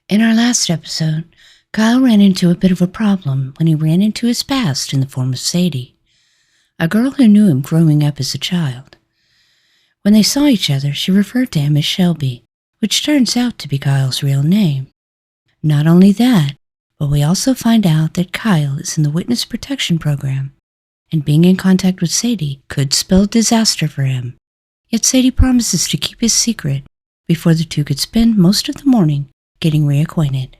In our last episode, Kyle ran into a bit of a problem when he ran into his past in the form of Sadie, a girl who knew him growing up as a child. When they saw each other, she referred to him as Shelby, which turns out to be Kyle's real name. Not only that, but we also find out that Kyle is in the Witness Protection Program, and being in contact with Sadie could spell disaster for him. Yet Sadie promises to keep his secret before the two could spend most of the morning getting reacquainted.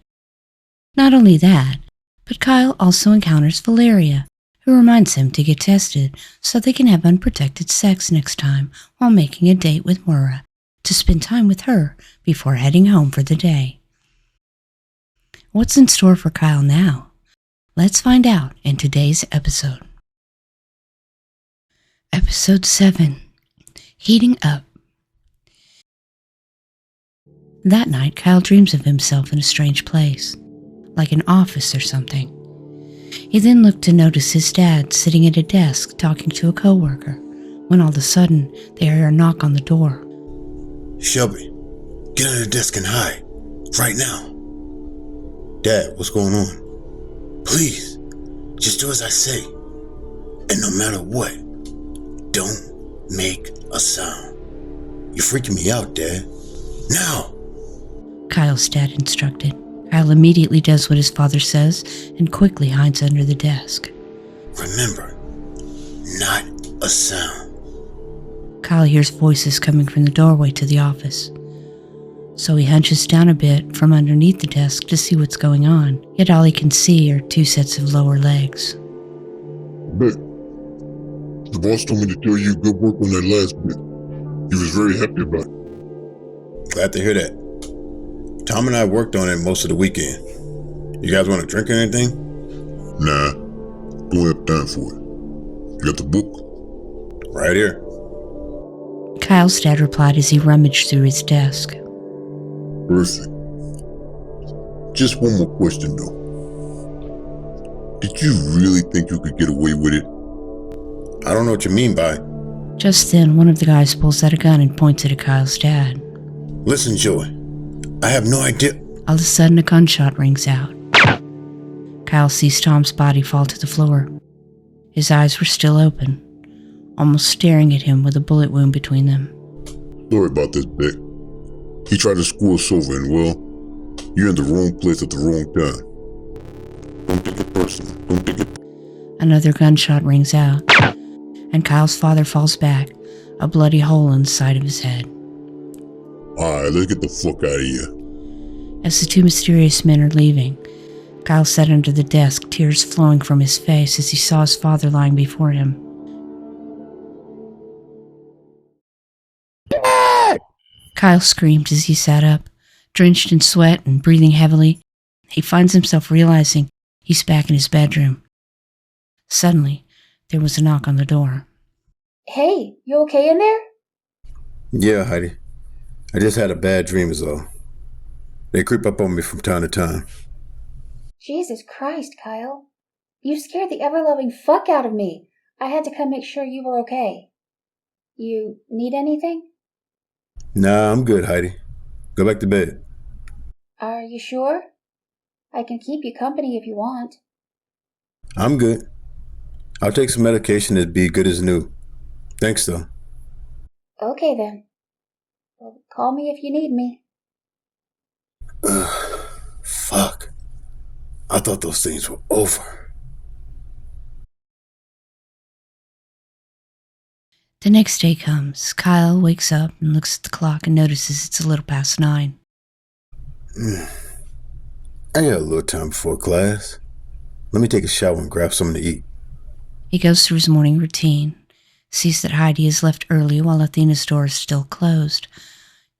Not only that, but Kyle also encounters Valeria, who reminds him to get tested so they can have unprotected sex next time while making a date with Moira to spend time with her before heading home for the day. What's in store for Kyle now? Let's find out in today's episode. Episode 7. Heating Up. That night, Kyle dreams of himself in a strange place, like an office or something. He then looked to notice his dad sitting at a desk talking to a coworker, when all of a sudden they hear a knock on the door. Shelby, get under the desk and hide, right now. Dad, what's going on? Please, just do as I say, and no matter what, don't make a sound. You're freaking me out, Dad. Now! Kyle's dad instructed. Kyle immediately does what his father says and quickly hides under the desk. Remember, not a sound. Kyle hears voices coming from the doorway to the office, so he hunches down a bit from underneath the desk to see what's going on, yet all he can see are two sets of lower legs. Beck, the boss told me to tell you good work on that last bit. He was very happy about it. Glad to hear that. Tom and I worked on it most of the weekend. You guys want to drink or anything? Nah, don't have time for it. You got the book? Right here. Kyle's dad replied as he rummaged through his desk. Perfect. Just one more question though. Did you really think you could get away with it? I don't know what you mean by... Just then, one of the guys pulls out a gun and points it at Kyle's dad. Listen, Joey. I have no idea... All of a sudden, a gunshot rings out. Kyle sees Tom's body fall to the floor. His eyes were still open, almost staring at him with a bullet wound between them. Sorry about this, Beck. He tried to screw us over and, well, you're in the wrong place at the wrong time. Don't take it personal. Don't take it... Another gunshot rings out, and Kyle's father falls back, a bloody hole in the side of his head. Alright, let's get the fuck out of here. As the two mysterious men are leaving, Kyle sat under the desk, tears flowing from his face as he saw his father lying before him. Dad! Kyle screamed as he sat up, drenched in sweat and breathing heavily. He finds himself realizing he's back in his bedroom. Suddenly, there was a knock on the door. Hey, you okay in there? Yeah, Heidi. I just had a bad dream is all. They creep up on me from time to time. Jesus Christ, Kyle. You scared the ever-loving fuck out of me. I had to come make sure you were okay. You need anything? Nah, I'm good, Heidi. Go back to bed. Are you sure? I can keep you company if you want. I'm good. I'll take some medication that'd be good as new. Thanks, though. Okay, then. Well, call me if you need me. Fuck. I thought those things were over. The next day comes. Kyle wakes up and looks at the clock and notices it's a little past 9. I got a little time before class. Let me take a shower and grab something to eat. He goes through his morning routine, sees that Heidi has left early while Athena's door is still closed,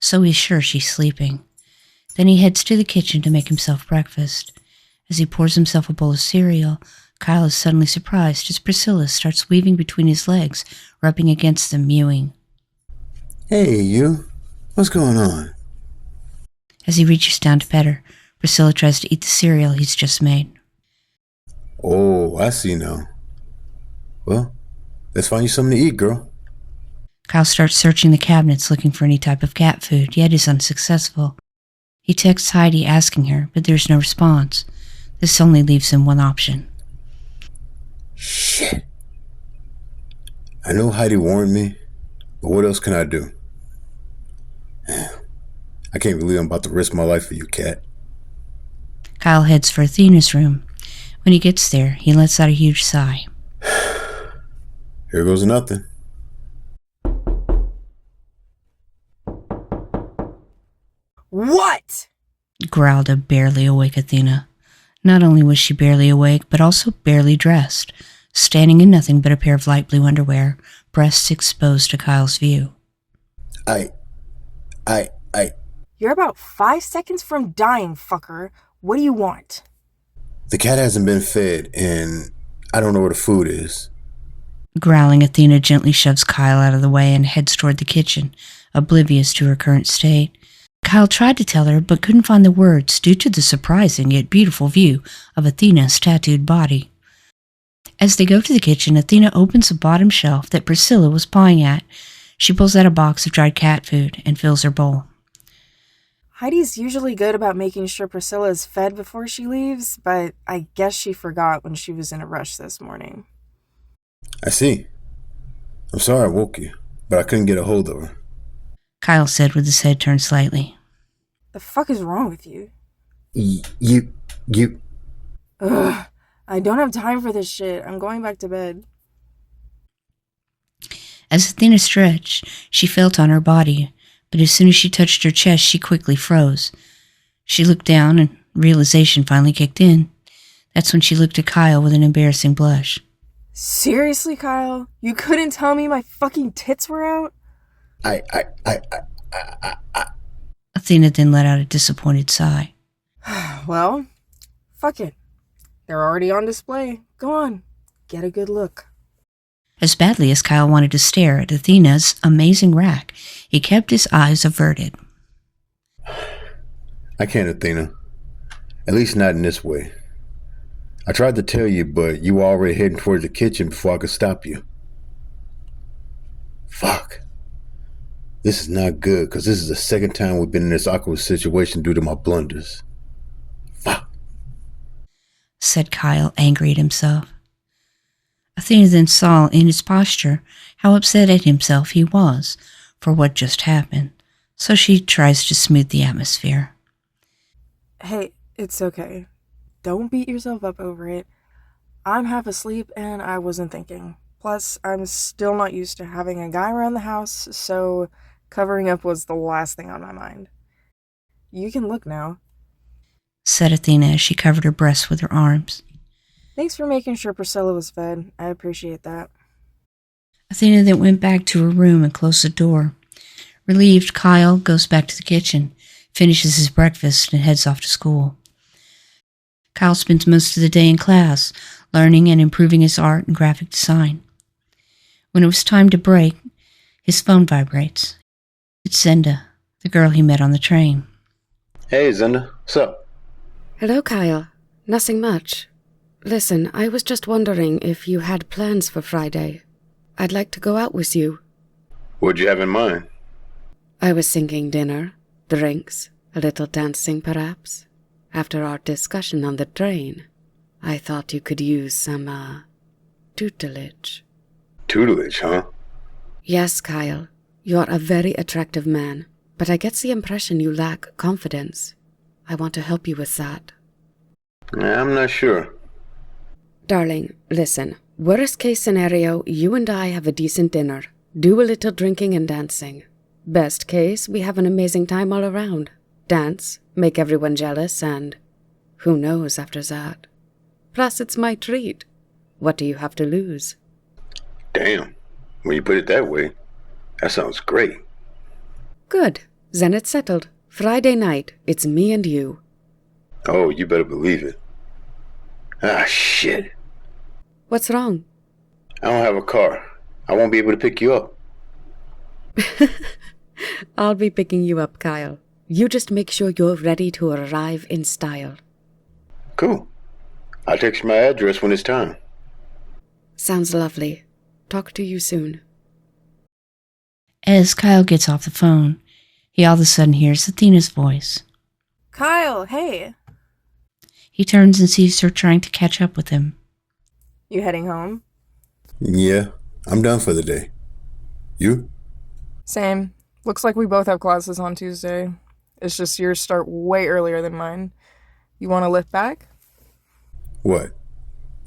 so he's sure she's sleeping. Then he heads to the kitchen to make himself breakfast. As he pours himself a bowl of cereal, Kyle is suddenly surprised as Priscilla starts weaving between his legs, rubbing against them, mewing. Hey, you. What's going on? As he reaches down to pet her, Priscilla tries to eat the cereal he's just made. Oh, I see now. Well, let's find you something to eat, girl. Kyle starts searching the cabinets looking for any type of cat food, yet is unsuccessful. He texts Heidi asking her, but there's no response. This only leaves him one option. Shit. I know Heidi warned me, but what else can I do? I can't believe I'm about to risk my life for you, Cat. Kyle heads for Athena's room. When he gets there, he lets out a huge sigh. Here goes nothing. What? Growled a barely awake Athena. Not only was she barely awake, but also barely dressed, standing in nothing but a pair of light blue underwear, breasts exposed to Kyle's view. I. You're about 5 seconds from dying, fucker. What do you want? The cat hasn't been fed, and I don't know where the food is. Growling, Athena gently shoves Kyle out of the way and heads toward the kitchen, oblivious to her current state. Kyle tried to tell her, but couldn't find the words due to the surprising yet beautiful view of Athena's tattooed body. As they go to the kitchen, Athena opens the bottom shelf that Priscilla was pawing at. She pulls out a box of dried cat food and fills her bowl. Heidi's usually good about making sure Priscilla is fed before she leaves, but I guess she forgot when she was in a rush this morning. I see. I'm sorry I woke you, but I couldn't get a hold of her. Kyle said with his head turned slightly. The fuck is wrong with you? You... Ugh, I don't have time for this shit. I'm going back to bed. As Athena stretched, she felt on her body, but as soon as she touched her chest, she quickly froze. She looked down and realization finally kicked in. That's when she looked at Kyle with an embarrassing blush. Seriously, Kyle? You couldn't tell me my fucking tits were out? Athena then let out a disappointed sigh. Well, fuck it. They're already on display. Go on, get a good look. As badly as Kyle wanted to stare at Athena's amazing rack, he kept his eyes averted. I can't, Athena. At least not in this way. I tried to tell you, but you were already heading towards the kitchen before I could stop you. Fuck. This is not good, because this is the second time we've been in this awkward situation due to my blunders. Fuck. Said Kyle, angry at himself. Athena then saw in his posture how upset at himself he was for what just happened, so she tries to smooth the atmosphere. Hey, it's okay. Don't beat yourself up over it. I'm half asleep and I wasn't thinking. Plus, I'm still not used to having a guy around the house, so covering up was the last thing on my mind. You can look now. Said Athena as she covered her breasts with her arms. Thanks for making sure Priscilla was fed. I appreciate that. Athena then went back to her room and closed the door. Relieved, Kyle goes back to the kitchen, finishes his breakfast, and heads off to school. Kyle spends most of the day in class, learning and improving his art and graphic design. When it was time to break, his phone vibrates. It's Zenda, the girl he met on the train. Hey, Zenda. What's up? Hello, Kyle. Nothing much. Listen, I was just wondering if you had plans for Friday. I'd like to go out with you. What'd you have in mind? I was thinking dinner, drinks, a little dancing perhaps. After our discussion on the train, I thought you could use some, tutelage. Tutelage, huh? Yes, Kyle. You're a very attractive man, but I get the impression you lack confidence. I want to help you with that. I'm not sure. Darling, listen. Worst case scenario, you and I have a decent dinner. Do a little drinking and dancing. Best case, we have an amazing time all around. Dance, make everyone jealous, and who knows after that. Plus, it's my treat. What do you have to lose? Damn. When you put it that way, that sounds great. Good. Then it's settled. Friday night, it's me and you. Oh, you better believe it. Ah, shit. What's wrong? I don't have a car. I won't be able to pick you up. I'll be picking you up, Kyle. You just make sure you're ready to arrive in style. Cool. I'll text you my address when it's time. Sounds lovely. Talk to you soon. As Kyle gets off the phone, he all of a sudden hears Athena's voice. Kyle, hey. He turns and sees her trying to catch up with him. You heading home? Yeah, I'm done for the day. You? Same. Looks like we both have classes on Tuesday. It's just yours start way earlier than mine. You want to lift back? What?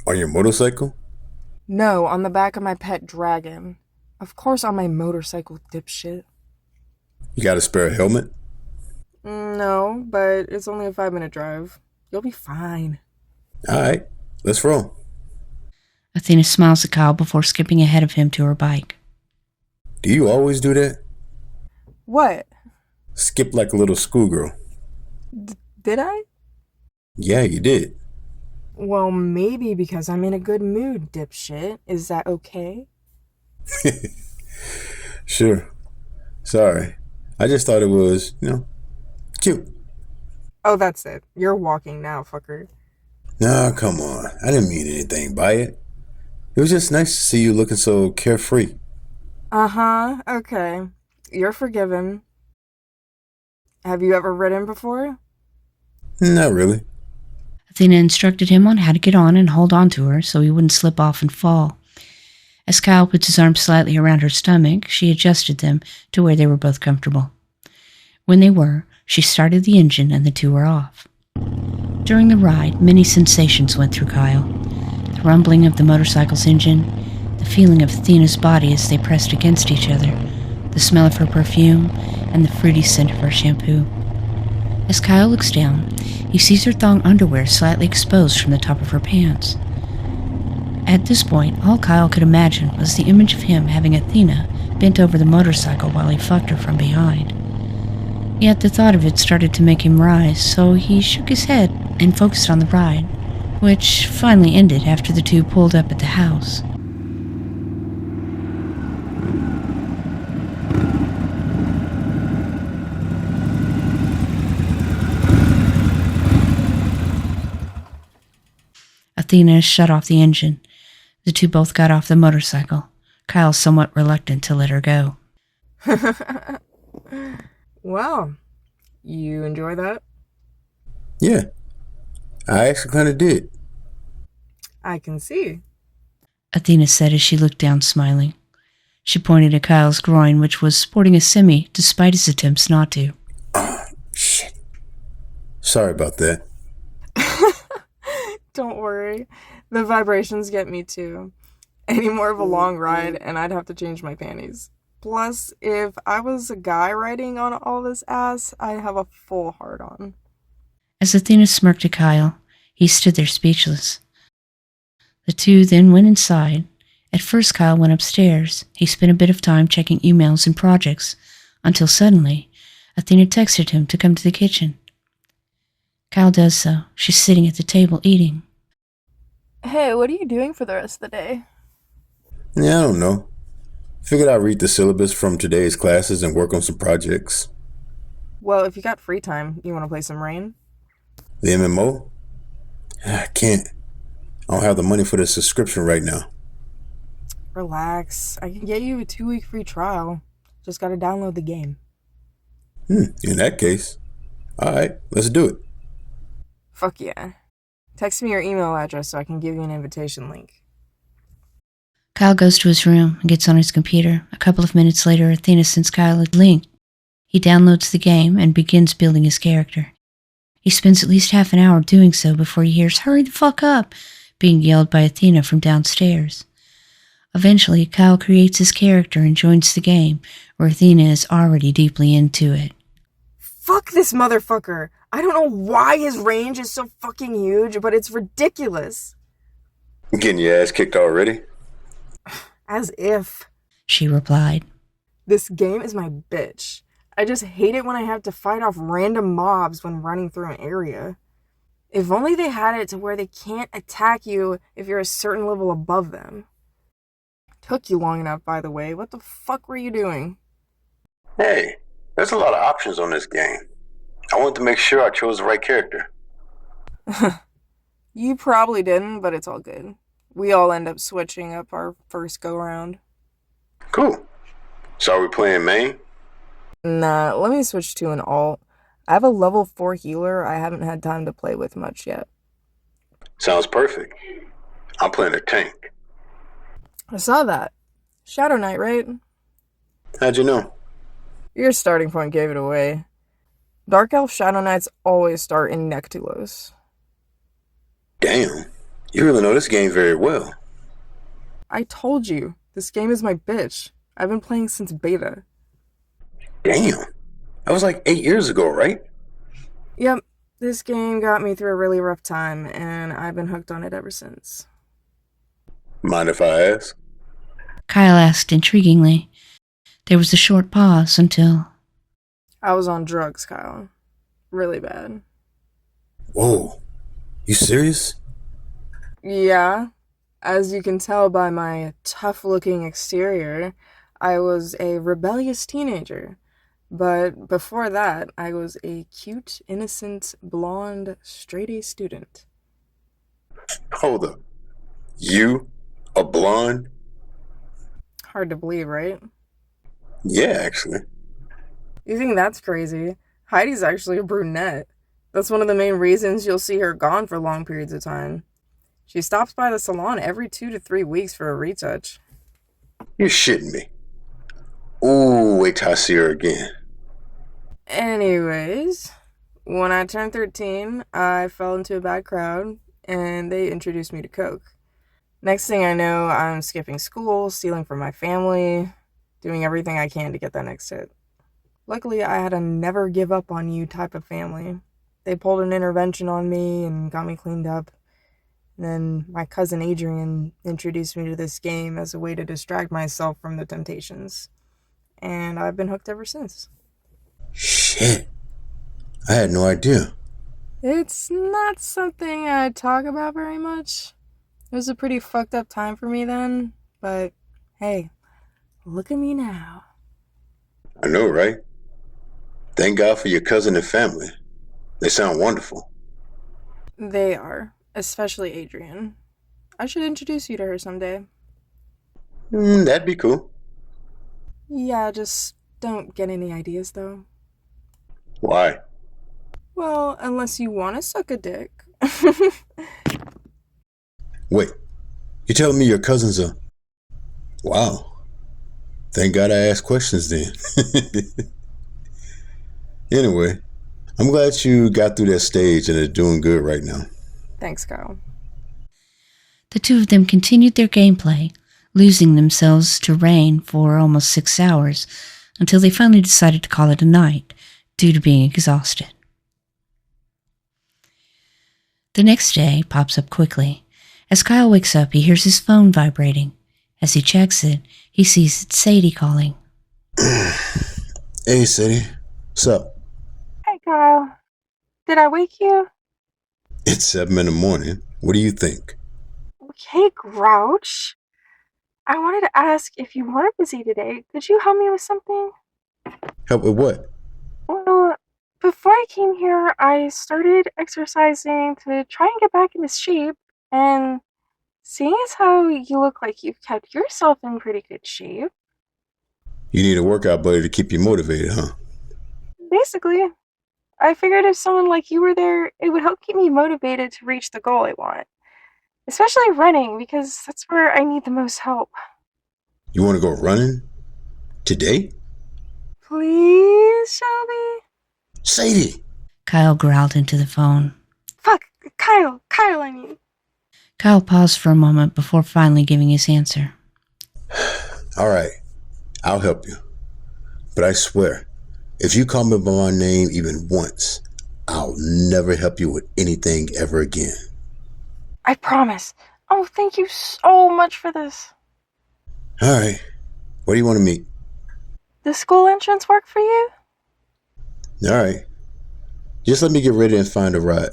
On your motorcycle? No, on the back of my pet dragon. Of course on my motorcycle, dipshit. You got a spare helmet? No, but it's only a 5-minute drive. You'll be fine. Alright, let's roll. Athena smiles at Kyle before skipping ahead of him to her bike. Do you always do that? What? Skip like a little schoolgirl. Did I? Yeah, you did. Well, maybe because I'm in a good mood, dipshit. Is that okay? Sure. Sorry. I just thought it was, cute. Oh, that's it. You're walking now, fucker. Nah, come on. I didn't mean anything by it. It was just nice to see you looking so carefree. Uh-huh, okay. You're forgiven. Have you ever ridden before? Not really. Athena instructed him on how to get on and hold on to her so he wouldn't slip off and fall. As Kyle puts his arm slightly around her stomach, she adjusted them to where they were both comfortable. When they were, she started the engine and the two were off. During the ride, many sensations went through Kyle. The rumbling of the motorcycle's engine, the feeling of Athena's body as they pressed against each other, the smell of her perfume, and the fruity scent of her shampoo. As Kyle looks down, he sees her thong underwear slightly exposed from the top of her pants. At this point, all Kyle could imagine was the image of him having Athena bent over the motorcycle while he fucked her from behind. Yet the thought of it started to make him rise, so he shook his head and focused on the ride, which finally ended after the two pulled up at the house. Athena shut off the engine. The two both got off the motorcycle, Kyle somewhat reluctant to let her go. Well, you enjoy that? Yeah, I actually kind of did. I can see. Athena said as she looked down, smiling. She pointed at Kyle's groin, which was sporting a semi, despite his attempts not to. Oh, shit. Sorry about that. Don't worry. The vibrations get me too. Any more of a long ride, and I'd have to change my panties. Plus, if I was a guy riding on all this ass, I'd have a full hard-on. As Athena smirked at Kyle, he stood there speechless. The two then went inside. At first, Kyle went upstairs. He spent a bit of time checking emails and projects, until suddenly, Athena texted him to come to the kitchen. Kyle does so. She's sitting at the table eating. Hey, what are you doing for the rest of the day? Yeah, I don't know. Figured I'd read the syllabus from today's classes and work on some projects. Well, if you got free time, you want to play some Rain? The MMO? I can't. I don't have the money for the subscription right now. Relax. I can get you a 2-week free trial. Just gotta download the game. In that case. Alright, let's do it. Fuck yeah. Text me your email address so I can give you an invitation link. Kyle goes to his room and gets on his computer. A couple of minutes later, Athena sends Kyle a link. He downloads the game and begins building his character. He spends at least half an hour doing so before he hears "Hurry the fuck up!" being yelled by Athena from downstairs. Eventually, Kyle creates his character and joins the game, where Athena is already deeply into it. Fuck this motherfucker! I don't know why his range is so fucking huge, but it's ridiculous. Getting your ass kicked already? As if. She replied. This game is my bitch. I just hate it when I have to fight off random mobs when running through an area. If only they had it to where they can't attack you if you're a certain level above them. Took you long enough, by the way. What the fuck were you doing? Hey, there's a lot of options on this game. I wanted to make sure I chose the right character. You probably didn't, but it's all good. We all end up switching up our first go-round. Cool. So are we playing main? Nah, let me switch to an alt. I have a level 4 healer I haven't had time to play with much yet. Sounds perfect. I'm playing a tank. I saw that. Shadow Knight, right? How'd you know? Your starting point gave it away. Dark Elf Shadow Knights always start in Nectulos. Damn, you really know this game very well. I told you, this game is my bitch. I've been playing since beta. Damn, that was like 8 years ago, right? Yep, this game got me through a really rough time, and I've been hooked on it ever since. Mind if I ask? Kyle asked intriguingly. There was a short pause until... I was on drugs, Kyle. Really bad. Whoa, you serious? Yeah, as you can tell by my tough-looking exterior, I was a rebellious teenager. But before that, I was a cute, innocent, blonde, straight-A student. Hold up. You? A blonde? Hard to believe, right? Yeah, actually. You think that's crazy? Heidi's actually a brunette. That's one of the main reasons you'll see her gone for long periods of time. She stops by the salon every 2 to 3 weeks for a retouch. You're shitting me. Ooh, wait till I see her again. Anyways, when I turned 13, I fell into a bad crowd, and they introduced me to coke. Next thing I know, I'm skipping school, stealing from my family, doing everything I can to get that next hit. Luckily, I had a never give up on you type of family. They pulled an intervention on me and got me cleaned up. And then my cousin Adrian introduced me to this game as a way to distract myself from the temptations. And I've been hooked ever since. Shit. I had no idea. It's not something I talk about very much. It was a pretty fucked up time for me then, but hey, look at me now. I know, right? Thank God for your cousin and family. They sound wonderful. They are, especially Adrian. I should introduce you to her someday. That'd be cool. Yeah, just don't get any ideas though. Why? Well, unless you want to suck a dick. Wait, you telling me your cousins are... Wow. Thank God I asked questions then. Anyway, I'm glad you got through that stage and are doing good right now. Thanks, Kyle. The two of them continued their gameplay, losing themselves to rain for almost 6 hours, until they finally decided to call it a night, due to being exhausted. The next day pops up quickly. As Kyle wakes up, he hears his phone vibrating. As he checks it, he sees it's Sadie calling. Hey, Sadie. What's up? Hey, Kyle. Did I wake you? It's 7 in the morning. What do you think? Hey, Grouch. I wanted to ask if you weren't busy today, could you help me with something? Help with what? Well, before I came here, I started exercising to try and get back into shape, and seeing as how you look like you've kept yourself in pretty good shape. You need a workout buddy to keep you motivated, huh? Basically, I figured if someone like you were there, it would help keep me motivated to reach the goal I want. Especially running, because that's where I need the most help. You want to go running? Today? Please, Shelby? Sadie! Kyle growled into the phone. Fuck, Kyle, I mean. Kyle paused for a moment before finally giving his answer. All right, I'll help you. But I swear, if you call me by my name even once, I'll never help you with anything ever again. I promise. Oh, thank you so much for this. All right, where do you want to meet? Does school entrance work for you? All right, just let me get ready and find a ride.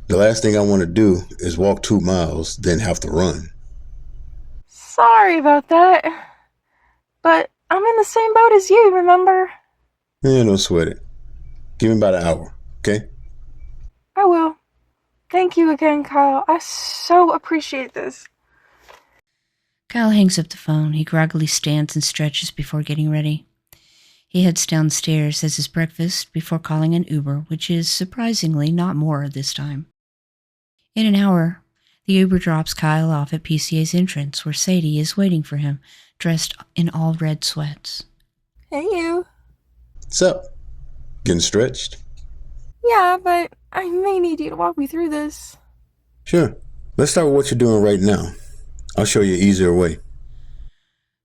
The last thing I want to do is walk 2 miles, then have to run. Sorry about that. But I'm in the same boat as you, remember? Yeah, don't sweat it. Give me about an hour, okay? I will. Thank you again, Kyle. I so appreciate this. Kyle hangs up the phone. He groggily stands and stretches before getting ready. He heads downstairs as his breakfast before calling an Uber, which is surprisingly not more this time. In an hour, the Uber drops Kyle off at PCA's entrance, where Sadie is waiting for him, dressed in all red sweats. Hey, you. What's up? Getting stretched? Yeah, but I may need you to walk me through this. Sure. Let's start with what you're doing right now. I'll show you an easier way.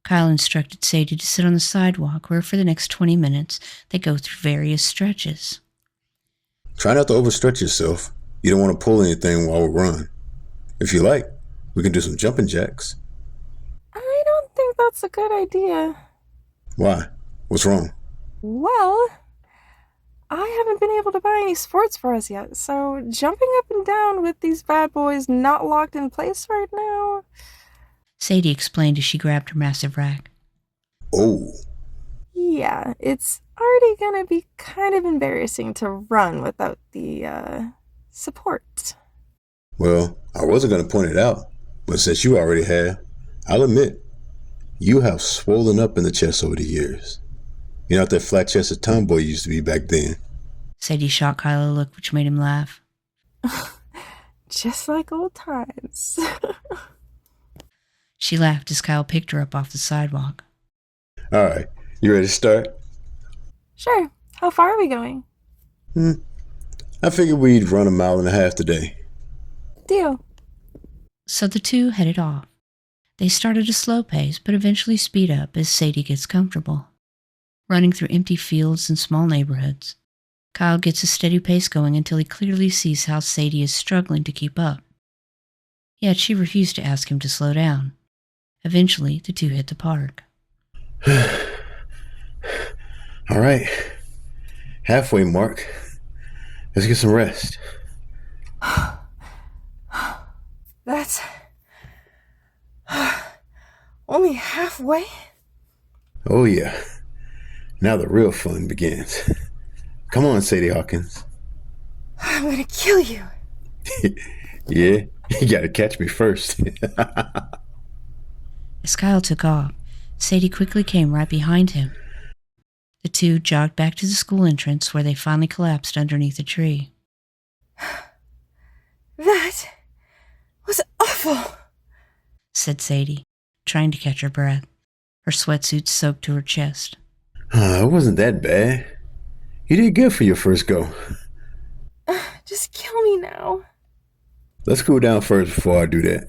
Kyle instructed Sadie to sit on the sidewalk, where for the next 20 minutes they go through various stretches. Try not to overstretch yourself. You don't want to pull anything while we run. If you like, we can do some jumping jacks. I don't think that's a good idea. Why? What's wrong? Well, I haven't been able to buy any sports for us yet, so jumping up and down with these bad boys not locked in place right now... Sadie explained as she grabbed her massive rack. Oh. Yeah, it's already gonna be kind of embarrassing to run without the, support. Well, I wasn't going to point it out, but since you already have, I'll admit, you have swollen up in the chest over the years. You're not that flat-chested tomboy you used to be back then. Sadie shot Kyle a look which made him laugh. Just like old times. She laughed as Kyle picked her up off the sidewalk. All right, you ready to start? Sure. How far are we going? I figured we'd run 1.5 miles today. Deal. So the two headed off. They start at a slow pace, but eventually speed up as Sadie gets comfortable. Running through empty fields and small neighborhoods, Kyle gets a steady pace going until he clearly sees how Sadie is struggling to keep up. Yet she refused to ask him to slow down. Eventually, the two hit the park. All right, halfway mark. Let's get some rest. That's... only halfway? Oh yeah, now the real fun begins. Come on, Sadie Hawkins. I'm gonna kill you. Yeah, you gotta catch me first. As Kyle took off, Sadie quickly came right behind him. The two jogged back to the school entrance where they finally collapsed underneath a tree. That was awful, said Sadie, trying to catch her breath, her sweatsuit soaked to her chest. It wasn't that bad. You did good for your first go. Just kill me now. Let's cool down first before I do that.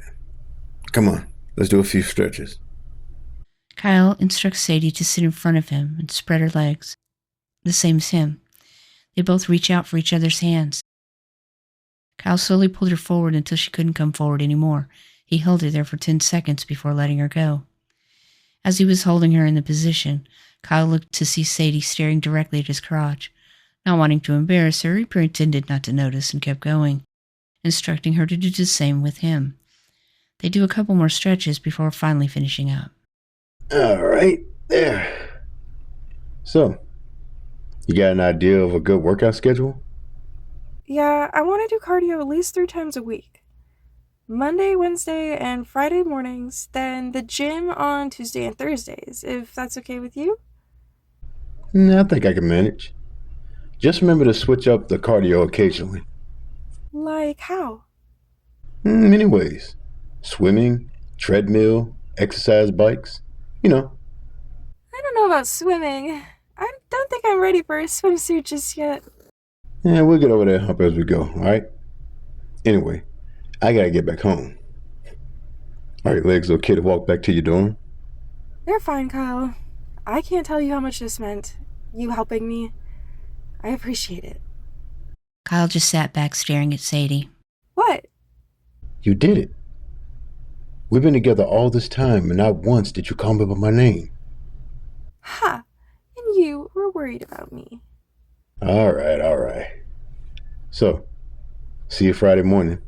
Come on, let's do a few stretches. Kyle instructs Sadie to sit in front of him and spread her legs, the same as him. They both reach out for each other's hands. Kyle slowly pulled her forward until she couldn't come forward anymore. He held her there for 10 seconds before letting her go. As he was holding her in the position, Kyle looked to see Sadie staring directly at his crotch. Not wanting to embarrass her, he pretended not to notice and kept going, instructing her to do the same with him. They do a couple more stretches before finally finishing up. All right, there. So, you got an idea of a good workout schedule? Yeah, I want to do cardio at least 3 times a week. Monday, Wednesday, and Friday mornings, then the gym on Tuesday and Thursdays, if that's okay with you? I think I can manage. Just remember to switch up the cardio occasionally. Like how? Many ways. Swimming, treadmill, exercise bikes. You know. I don't know about swimming. I don't think I'm ready for a swimsuit just yet. Yeah, we'll get over that hump as we go, alright? Anyway, I gotta get back home. Are your legs okay to walk back to your dorm? They're fine, Kyle. I can't tell you how much this meant. You helping me. I appreciate it. Kyle just sat back staring at Sadie. What? You did it. We've been together all this time, and not once did you call me by my name. Ha! And you were worried about me. All right. So, see you Friday morning.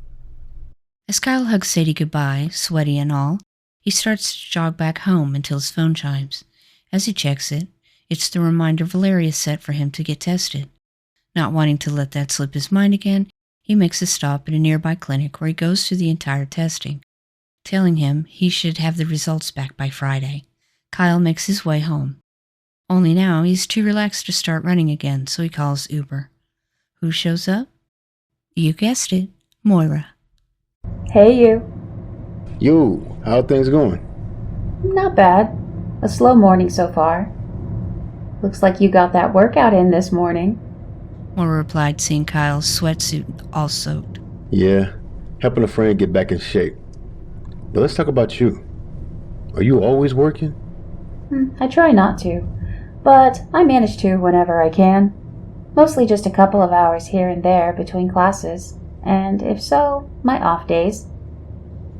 As Kyle hugs Sadie goodbye, sweaty and all, he starts to jog back home until his phone chimes. As he checks it, it's the reminder Valeria set for him to get tested. Not wanting to let that slip his mind again, he makes a stop at a nearby clinic where he goes through the entire testing, telling him he should have the results back by Friday. Kyle makes his way home. Only now he's too relaxed to start running again, so he calls Uber. Who shows up? You guessed it, Moira. Hey, you. Yo, how things going? Not bad. A slow morning so far. Looks like you got that workout in this morning. Moira replied, seeing Kyle's sweatsuit all soaked. Yeah, helping a friend get back in shape. But let's talk about you. Are you always working? I try not to, but I manage to whenever I can. Mostly just a couple of hours here and there between classes, and if so, my off days.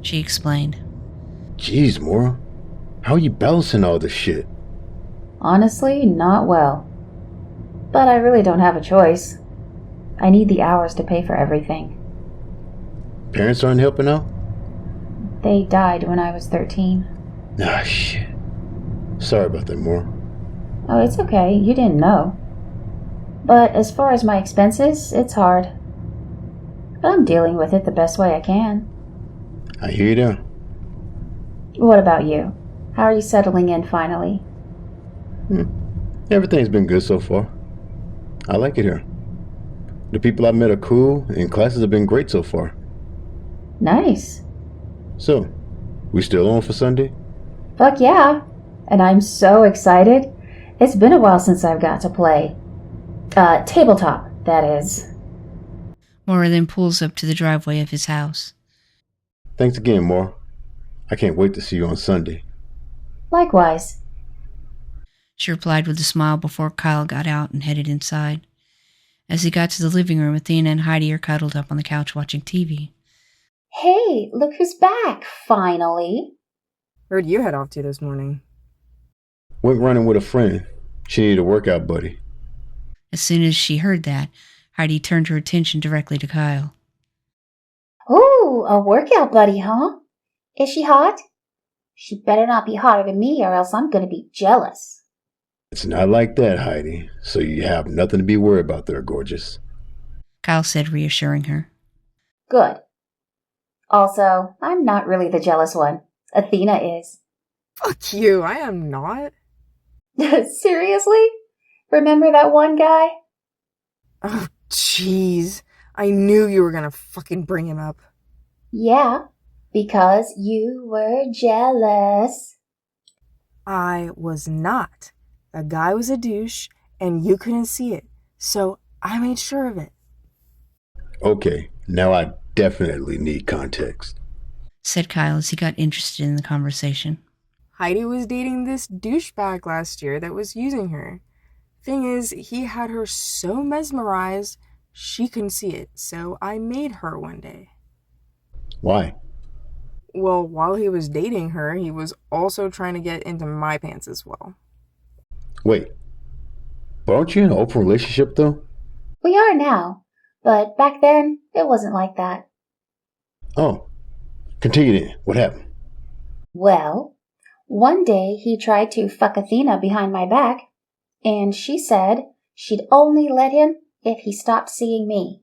She explained. Jeez, Mora. How are you balancing all this shit? Honestly, not well. But I really don't have a choice. I need the hours to pay for everything. Parents aren't helping out? They died when I was 13. Ah, shit. Sorry about that, Mora. Oh, it's okay. You didn't know. But as far as my expenses, it's hard. But I'm dealing with it the best way I can. I hear you there. What about you? How are you settling in finally? Everything's been good so far. I like it here. The people I met are cool, and classes have been great so far. Nice. So, we still on for Sunday? Fuck yeah. And I'm so excited. It's been a while since I've got to play. Tabletop, that is. Moira then pulls up to the driveway of his house. Thanks again, Mora. I can't wait to see you on Sunday. Likewise. She replied with a smile before Kyle got out and headed inside. As he got to the living room, Athena and Heidi are cuddled up on the couch watching TV. Hey, look who's back, finally. Where'd you head off to this morning? Went running with a friend. She needed a workout buddy. As soon as she heard that, Heidi turned her attention directly to Kyle. Ooh, a workout buddy, huh? Is she hot? She better not be hotter than me or else I'm gonna be jealous. It's not like that, Heidi, so you have nothing to be worried about there, gorgeous. Kyle said, reassuring her. Good. Also, I'm not really the jealous one. Athena is. Fuck you, I am not. Seriously? Remember that one guy? Oh, jeez. I knew you were gonna fucking bring him up. Yeah, because you were jealous. I was not. The guy was a douche, and you couldn't see it, so I made sure of it. Okay, now I definitely need context, said Kyle as he got interested in the conversation. Heidi was dating this douchebag last year that was using her. Thing is, he had her so mesmerized, she couldn't see it, so I made her one day. Why? Well, while he was dating her, he was also trying to get into my pants as well. Wait, but aren't you in an open relationship, though? We are now, but back then, it wasn't like that. Oh, continue then. What happened? Well, one day he tried to fuck Athena behind my back, and she said she'd only let him if he stopped seeing me.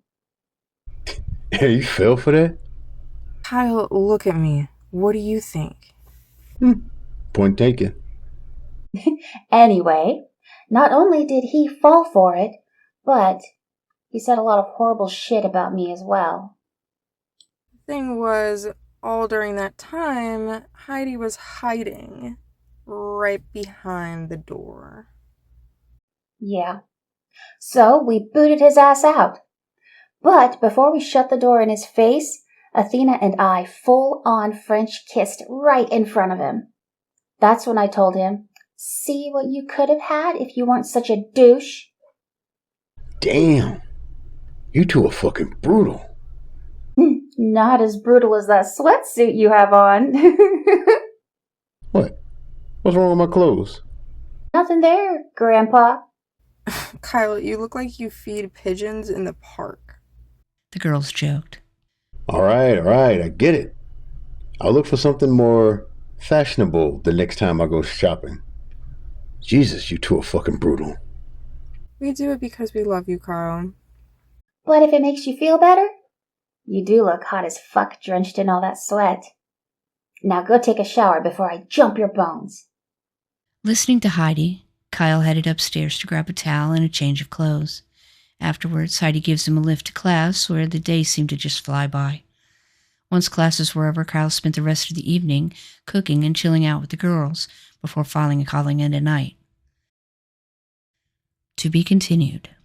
Hey, you fell for that? Kyle, look at me. What do you think? Point taken. Anyway, not only did he fall for it, but he said a lot of horrible shit about me as well. Thing was, all during that time, Heidi was hiding right behind the door. Yeah. So we booted his ass out. But before we shut the door in his face, Athena and I full-on French kissed right in front of him. That's when I told him, see what you could have had if you weren't such a douche? Damn. You two are fucking brutal. Not as brutal as that sweatsuit you have on. What? What's wrong with my clothes? Nothing there, Grandpa. Kyle, you look like you feed pigeons in the park. The girls joked. All right, I get it. I'll look for something more fashionable the next time I go shopping. Jesus, you two are fucking brutal. We do it because we love you, Carl. But if it makes you feel better, you do look hot as fuck drenched in all that sweat. Now go take a shower before I jump your bones. Listening to Heidi, Kyle headed upstairs to grab a towel and a change of clothes. Afterwards, Heidi gives him a lift to class, where the day seemed to just fly by. Once classes were over, Kyle spent the rest of the evening cooking and chilling out with the girls before finally calling it a night. To be continued.